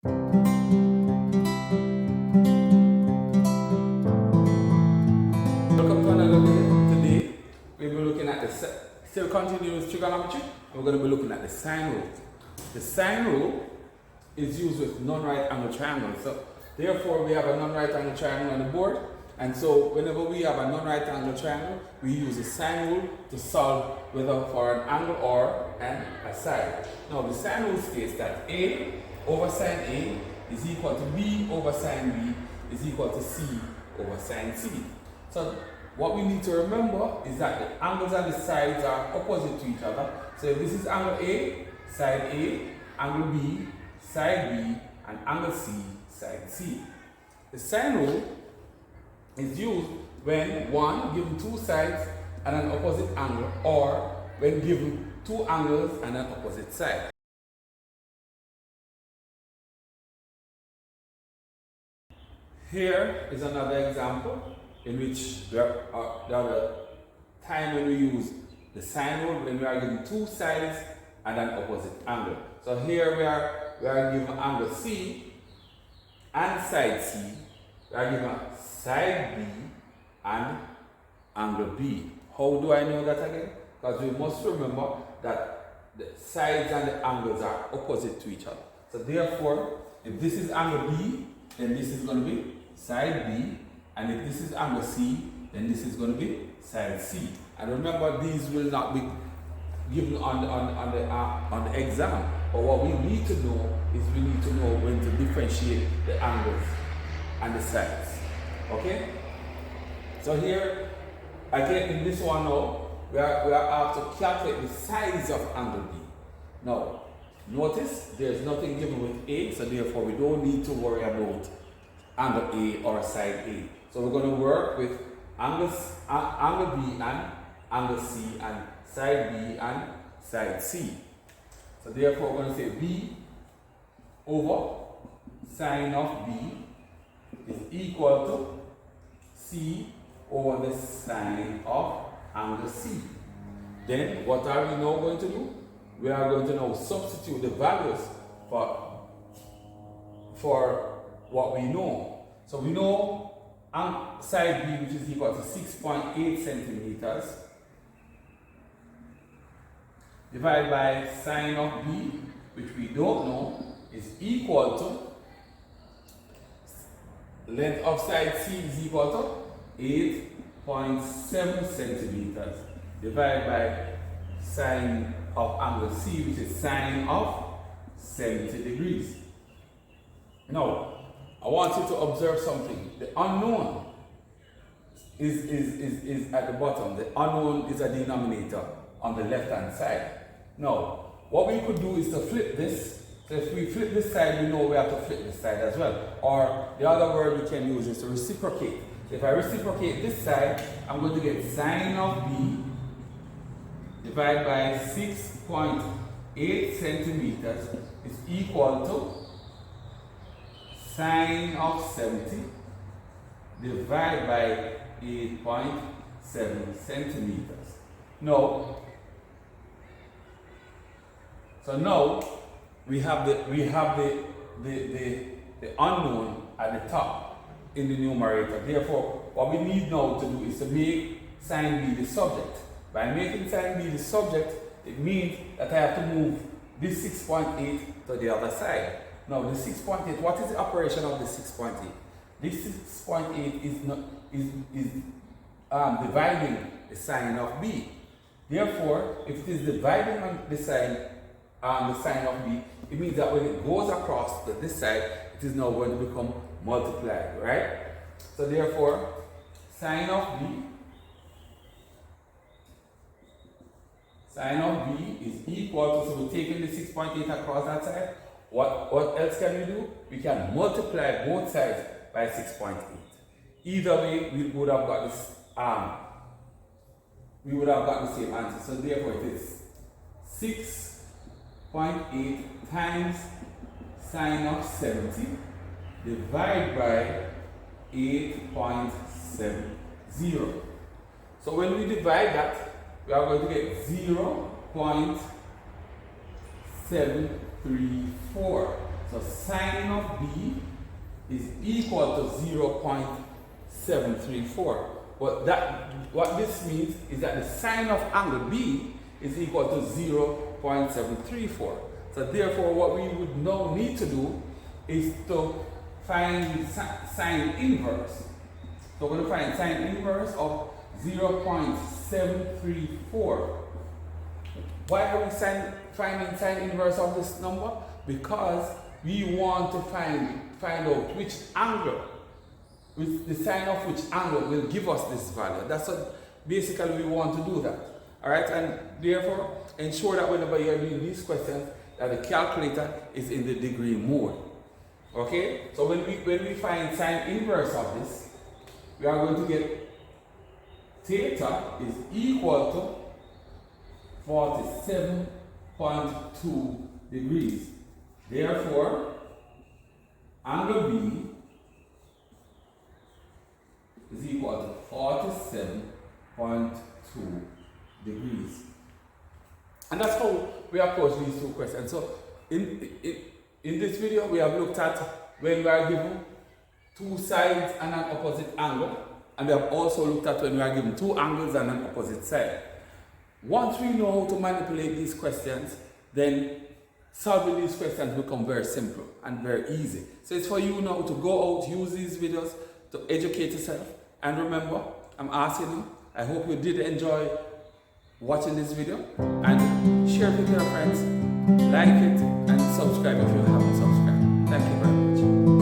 Welcome to another video. Today we'll be looking at still continuing with trigonometry. We're going to be looking at the sine rule. The sine rule is used with non-right angle triangles. So therefore we have a non-right angle triangle on the board, and so whenever we have a non-right angle triangle, we use the sine rule to solve whether for an angle or a side. Now the sine rule states that A over sine A is equal to B over sine B is equal to C over sine C. So what we need to remember is that the angles on the sides are opposite to each other. So if this is angle A, side A, angle B, side B, and angle C, side C. The sine rule is used when one given two sides and an opposite angle, or when given two angles and an opposite side. Here is another example in which there are a time when we use the sine rule when we are given two sides and an opposite angle. So here we are given angle C and side C. We are given side B and angle B. How do I know that again? Because we must remember that the sides and the angles are opposite to each other. So therefore, if this is angle B, then this is going to be side B, and if this is angle C, then this is going to be side C. And remember, these will not be given on the exam. But what we need to know is we need to know when to differentiate the angles and the sides. Okay? So here, again, in this one now, we are asked to calculate the size of angle B. Now, notice there's nothing given with A, so therefore we don't need to worry about angle A or side A. So we're going to work with angle B and angle C and side B and side C. So therefore we're going to say B over sine of B is equal to C over the sine of angle C. Then what are we now going to do? We are going to now substitute the values for what we know. So we know side B, which is equal to 6.8 centimeters, divided by sine of B, which we don't know, is equal to length of side C is equal to 8.7 centimeters, divided by sine of angle C, which is sine of 70 degrees. Now, I want you to observe something. The unknown is at the bottom. The unknown is a denominator on the left-hand side. Now, what we could do is to flip this. So if we flip this side, we know we have to flip this side as well. Or the other word we can use is to reciprocate. If I reciprocate this side, I'm going to get sine of B divided by 6.8 centimeters is equal to sine of 70 divided by 8.7 centimeters. Now, so now we have the unknown at the top in the numerator. Therefore, what we need now to do is to make sine B the subject. By making sine B the subject, it means that I have to move this 6.8 to the other side. Now the 6.8, what is the operation of the 6.8? This 6.8 is dividing the sine of B. Therefore, if it is dividing on the sine of B, it means that when it goes across to this side, it is now going to become multiplied, right? So therefore, sine of B is equal to, so we're taking the 6.8 across that side. What else can we do? We can multiply both sides by 6.8. Either way, we would have got this we would have got the same answer. So therefore it is 6.8 times sine of 70 divided by 8.70. So when we divide that, we are going to get 0.734. So sine of B is equal to 0.734. But what this means is that the sine of angle B is equal to 0.734. So therefore what we would now need to do is to find sine inverse. So we're going to find sine inverse of 0.734. Why are we finding sine inverse of this number? Because we want to find out which angle, the sine of which angle will give us this value. That's what basically we want to do that. Alright, and therefore ensure that whenever you're doing these questions that the calculator is in the degree mode. Okay? So when we find sine inverse of this, we are going to get theta is equal to 47.2 degrees. Therefore, angle B is equal to 47.2 degrees. And that's how we approach these two questions. So in this video, we have looked at when we are given two sides and an opposite angle. And we have also looked at when we are given two angles and an opposite side. Once we know how to manipulate these questions, then solving these questions become very simple and very easy. So it's for you now to go out, use these videos to educate yourself. And remember, I'm asking you, I hope you did enjoy watching this video, and share it with your friends, like it, and subscribe if you haven't subscribed. Thank you very much.